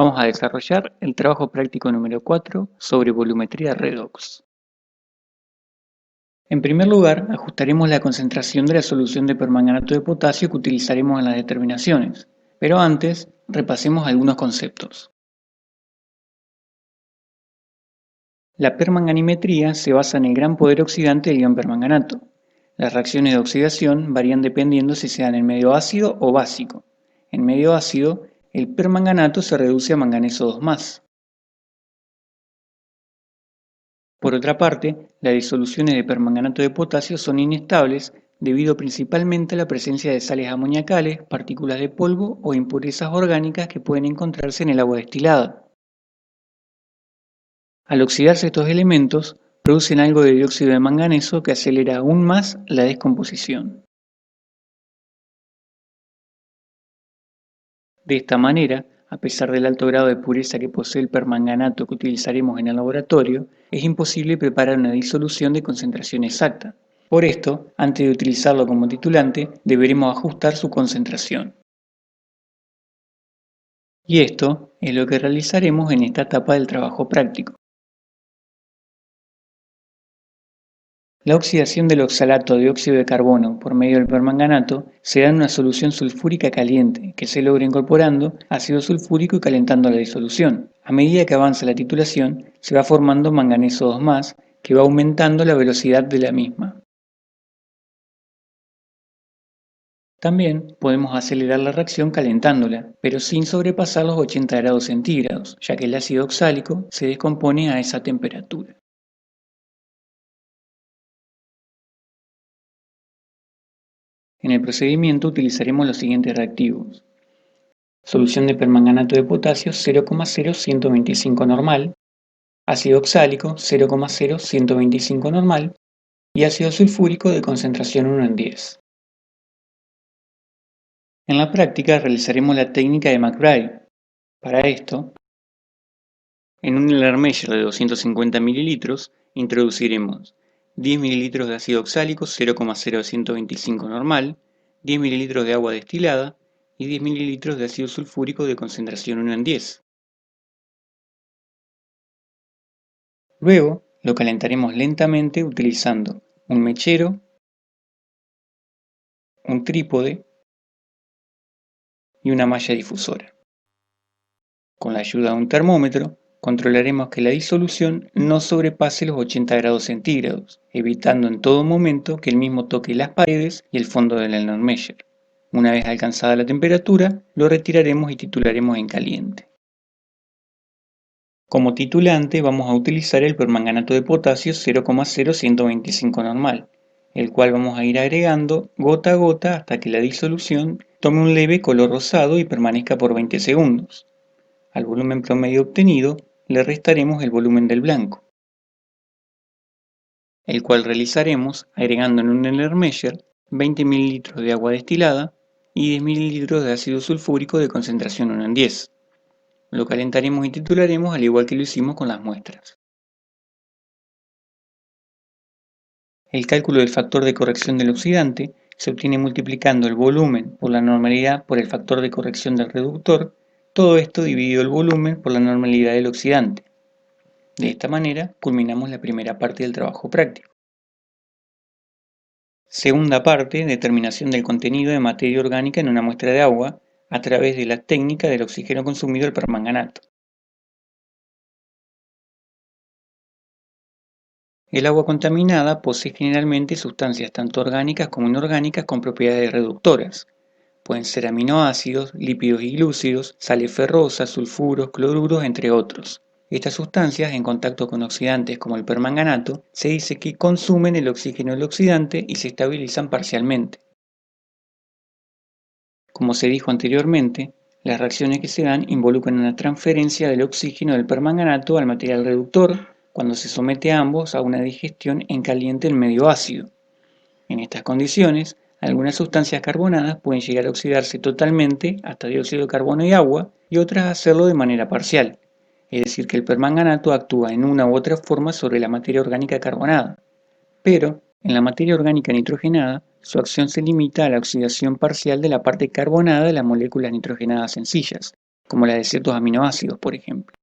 Vamos a desarrollar el trabajo práctico número 4 sobre volumetría redox. En primer lugar, ajustaremos la concentración de la solución de permanganato de potasio que utilizaremos en las determinaciones, pero antes repasemos algunos conceptos. La permanganimetría se basa en el gran poder oxidante del ion permanganato. Las reacciones de oxidación varían dependiendo si se dan en medio ácido o básico. En medio ácido, el permanganato se reduce a manganeso 2+. Por otra parte, las disoluciones de permanganato de potasio son inestables debido principalmente a la presencia de sales amoniacales, partículas de polvo o impurezas orgánicas que pueden encontrarse en el agua destilada. Al oxidarse estos elementos, producen algo de dióxido de manganeso que acelera aún más la descomposición. De esta manera, a pesar del alto grado de pureza que posee el permanganato que utilizaremos en el laboratorio, es imposible preparar una disolución de concentración exacta. Por esto, antes de utilizarlo como titulante, deberemos ajustar su concentración. Y esto es lo que realizaremos en esta etapa del trabajo práctico. La oxidación del oxalato de óxido de carbono por medio del permanganato se da en una solución sulfúrica caliente que se logra incorporando ácido sulfúrico y calentando la disolución. A medida que avanza la titulación, se va formando manganeso 2+, que va aumentando la velocidad de la misma. También podemos acelerar la reacción calentándola, pero sin sobrepasar los 80 grados centígrados, ya que el ácido oxálico se descompone a esa temperatura. En el procedimiento utilizaremos los siguientes reactivos: solución de permanganato de potasio 0,0125 normal, ácido oxálico 0,0125 normal y ácido sulfúrico de concentración 1:10. En la práctica realizaremos la técnica de McBride. Para esto, en un Erlenmeyer de 250 ml introduciremos 10 ml de ácido oxálico 0,0125 normal, 10 ml de agua destilada y 10 ml de ácido sulfúrico de concentración 1:10. Luego lo calentaremos lentamente utilizando un mechero, un trípode y una malla difusora. Con la ayuda de un termómetro, controlaremos que la disolución no sobrepase los 80 grados centígrados, evitando en todo momento que el mismo toque las paredes y el fondo del Erlenmeyer. Una vez alcanzada la temperatura, lo retiraremos y titularemos en caliente. Como titulante vamos a utilizar el permanganato de potasio 0,0125 normal, el cual vamos a ir agregando gota a gota hasta que la disolución tome un leve color rosado y permanezca por 20 segundos. Al volumen promedio obtenido le restaremos el volumen del blanco, el cual realizaremos agregando en un Erlenmeyer 20 ml de agua destilada y 10 ml de ácido sulfúrico de concentración 1:10. Lo calentaremos y titularemos al igual que lo hicimos con las muestras. El cálculo del factor de corrección del oxidante se obtiene multiplicando el volumen por la normalidad por el factor de corrección del reductor, todo esto dividido el volumen por la normalidad del oxidante. De esta manera culminamos la primera parte del trabajo práctico. Segunda parte: determinación del contenido de materia orgánica en una muestra de agua a través de la técnica del oxígeno consumido al permanganato. El agua contaminada posee generalmente sustancias tanto orgánicas como inorgánicas con propiedades reductoras. Pueden ser aminoácidos, lípidos y glúcidos, sales ferrosas, sulfuros, cloruros, entre otros. Estas sustancias, en contacto con oxidantes como el permanganato, se dice que consumen el oxígeno del oxidante y se estabilizan parcialmente. Como se dijo anteriormente, las reacciones que se dan involucran una transferencia del oxígeno del permanganato al material reductor cuando se somete a ambos a una digestión en caliente en medio ácido. En estas condiciones, algunas sustancias carbonadas pueden llegar a oxidarse totalmente hasta dióxido de carbono y agua, y otras a hacerlo de manera parcial, es decir, que el permanganato actúa en una u otra forma sobre la materia orgánica carbonada. Pero, en la materia orgánica nitrogenada, su acción se limita a la oxidación parcial de la parte carbonada de las moléculas nitrogenadas sencillas, como la de ciertos aminoácidos, por ejemplo,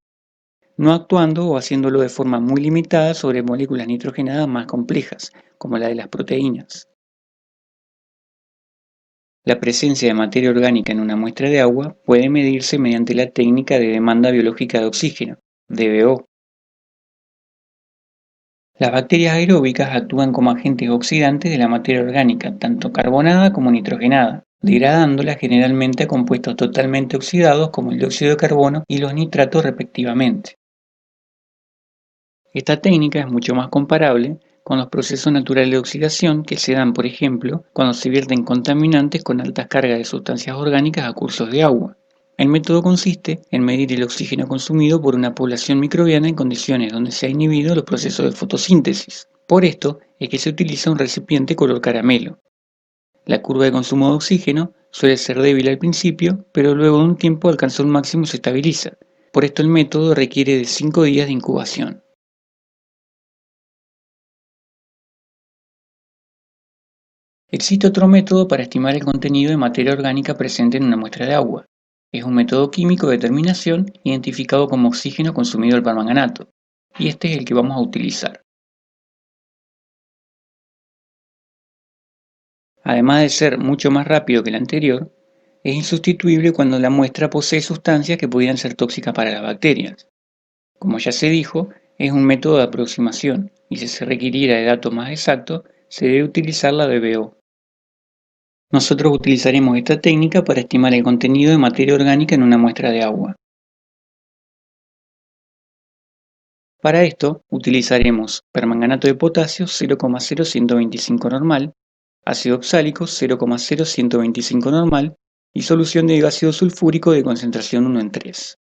no actuando o haciéndolo de forma muy limitada sobre moléculas nitrogenadas más complejas, como la de las proteínas. La presencia de materia orgánica en una muestra de agua puede medirse mediante la técnica de demanda biológica de oxígeno, DBO. Las bacterias aeróbicas actúan como agentes oxidantes de la materia orgánica, tanto carbonada como nitrogenada, degradándola generalmente a compuestos totalmente oxidados como el dióxido de carbono y los nitratos respectivamente. Esta técnica es mucho más comparable con los procesos naturales de oxidación que se dan, por ejemplo, cuando se vierten contaminantes con altas cargas de sustancias orgánicas a cursos de agua. El método consiste en medir el oxígeno consumido por una población microbiana en condiciones donde se ha inhibido los procesos de fotosíntesis. Por esto es que se utiliza un recipiente color caramelo. La curva de consumo de oxígeno suele ser débil al principio, pero luego de un tiempo alcanza un máximo y se estabiliza. Por esto el método requiere de 5 días de incubación. Existe otro método para estimar el contenido de materia orgánica presente en una muestra de agua. Es un método químico de determinación identificado como oxígeno consumido del permanganato, y este es el que vamos a utilizar. Además de ser mucho más rápido que el anterior, es insustituible cuando la muestra posee sustancias que pudieran ser tóxicas para las bacterias. Como ya se dijo, es un método de aproximación, y si se requiriera de datos más exactos, se debe utilizar la DBO. Nosotros utilizaremos esta técnica para estimar el contenido de materia orgánica en una muestra de agua. Para esto, utilizaremos permanganato de potasio 0,0125 normal, ácido oxálico 0,0125 normal y solución de ácido sulfúrico de concentración 1 en 3.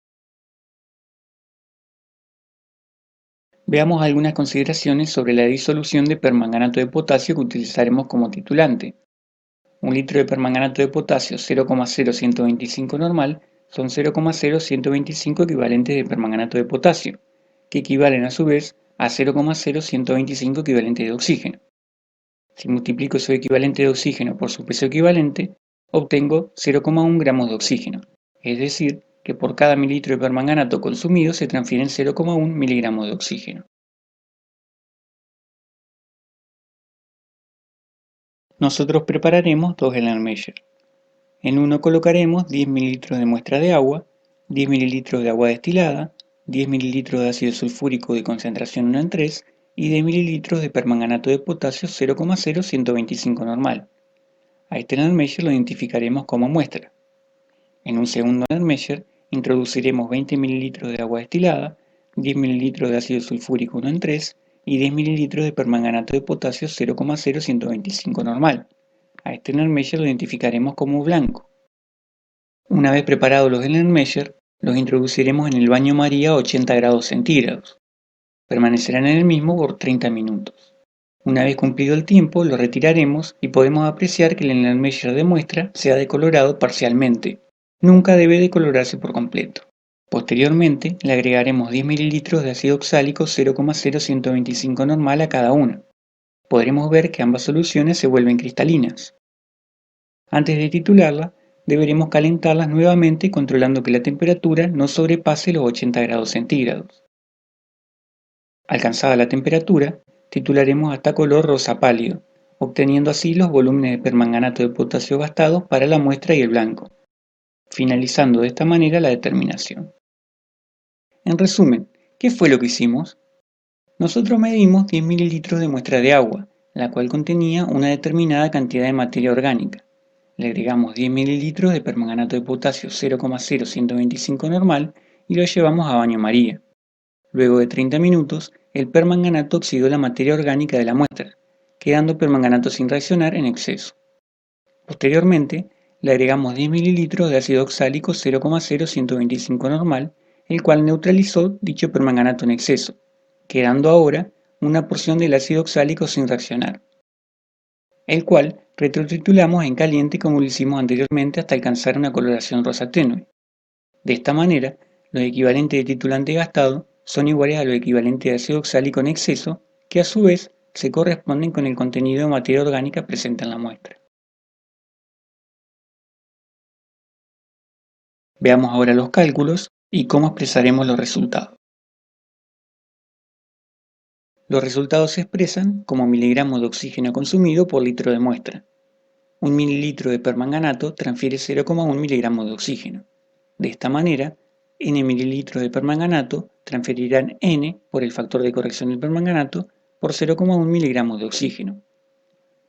Veamos algunas consideraciones sobre la disolución de permanganato de potasio que utilizaremos como titulante. Un litro de permanganato de potasio 0,0125 normal son 0,0125 equivalentes de permanganato de potasio, que equivalen a su vez a 0,0125 equivalentes de oxígeno. Si multiplico su equivalente de oxígeno por su peso equivalente, obtengo 0,1 gramos de oxígeno, es decir, que por cada mililitro de permanganato consumido se transfieren 0,1 miligramos de oxígeno. Nosotros prepararemos dos Erlenmeyer. En uno colocaremos 10 ml de muestra de agua, 10 ml de agua destilada, 10 ml de ácido sulfúrico de concentración 1 en 3 y 10 ml de permanganato de potasio 0,0125 normal. A este Erlenmeyer lo identificaremos como muestra. En un segundo Erlenmeyer introduciremos 20 ml de agua destilada, 10 ml de ácido sulfúrico 1 en 3 y 10 ml de permanganato de potasio 0,0125 normal. A este Erlenmeyer lo identificaremos como blanco. Una vez preparados los Erlenmeyer, los introduciremos en el baño María a 80 grados centígrados. Permanecerán en el mismo por 30 minutos. Una vez cumplido el tiempo, lo retiraremos y podemos apreciar que el Erlenmeyer de muestra se ha decolorado parcialmente. Nunca debe decolorarse por completo. Posteriormente, le agregaremos 10 ml de ácido oxálico 0,0125 normal a cada una. Podremos ver que ambas soluciones se vuelven cristalinas. Antes de titularla, deberemos calentarlas nuevamente controlando que la temperatura no sobrepase los 80 grados centígrados. Alcanzada la temperatura, titularemos hasta color rosa pálido, obteniendo así los volúmenes de permanganato de potasio gastados para la muestra y el blanco, finalizando de esta manera la determinación. En resumen, ¿qué fue lo que hicimos? Nosotros medimos 10 ml de muestra de agua, la cual contenía una determinada cantidad de materia orgánica. Le agregamos 10 ml de permanganato de potasio 0,0125 normal y lo llevamos a baño María. Luego de 30 minutos, el permanganato oxidó la materia orgánica de la muestra, quedando permanganato sin reaccionar en exceso. Posteriormente, le agregamos 10 ml de ácido oxálico 0,0125 normal, el cual neutralizó dicho permanganato en exceso, quedando ahora una porción del ácido oxálico sin reaccionar, el cual retrotitulamos en caliente como lo hicimos anteriormente hasta alcanzar una coloración rosa tenue. De esta manera, los equivalentes de titulante gastado son iguales a los equivalentes de ácido oxálico en exceso, que a su vez se corresponden con el contenido de materia orgánica presente en la muestra. Veamos ahora los cálculos y cómo expresaremos los resultados. Los resultados se expresan como miligramos de oxígeno consumido por litro de muestra. Un mililitro de permanganato transfiere 0,1 miligramos de oxígeno. De esta manera, n mililitros de permanganato transferirán n por el factor de corrección del permanganato por 0,1 miligramos de oxígeno.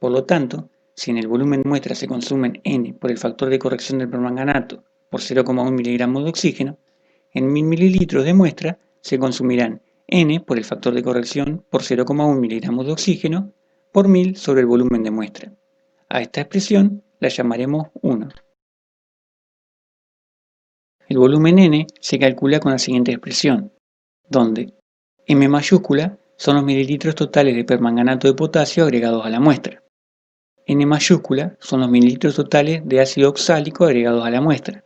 Por lo tanto, si en el volumen de muestra se consumen n por el factor de corrección del permanganato por 0,1 miligramos de oxígeno, en 1000 mililitros de muestra se consumirán n por el factor de corrección por 0,1 miligramos de oxígeno por 1000 sobre el volumen de muestra. A esta expresión la llamaremos 1. El volumen n se calcula con la siguiente expresión, donde m mayúscula son los mililitros totales de permanganato de potasio agregados a la muestra. N mayúscula son los mililitros totales de ácido oxálico agregados a la muestra.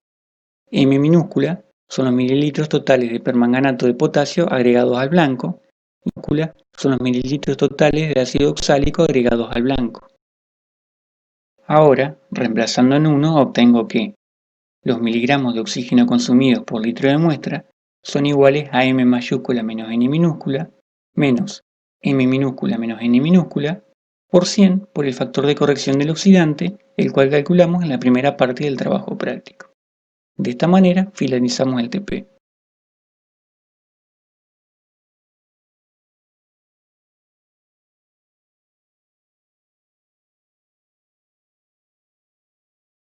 M minúscula son los mililitros totales de permanganato de potasio agregados al blanco. Y minúscula son los mililitros totales de ácido oxálico agregados al blanco. Ahora, reemplazando en 1, obtengo que los miligramos de oxígeno consumidos por litro de muestra son iguales a M mayúscula menos N minúscula menos M minúscula menos N minúscula por 100 por el factor de corrección del oxidante, el cual calculamos en la primera parte del trabajo práctico. De esta manera finalizamos el TP.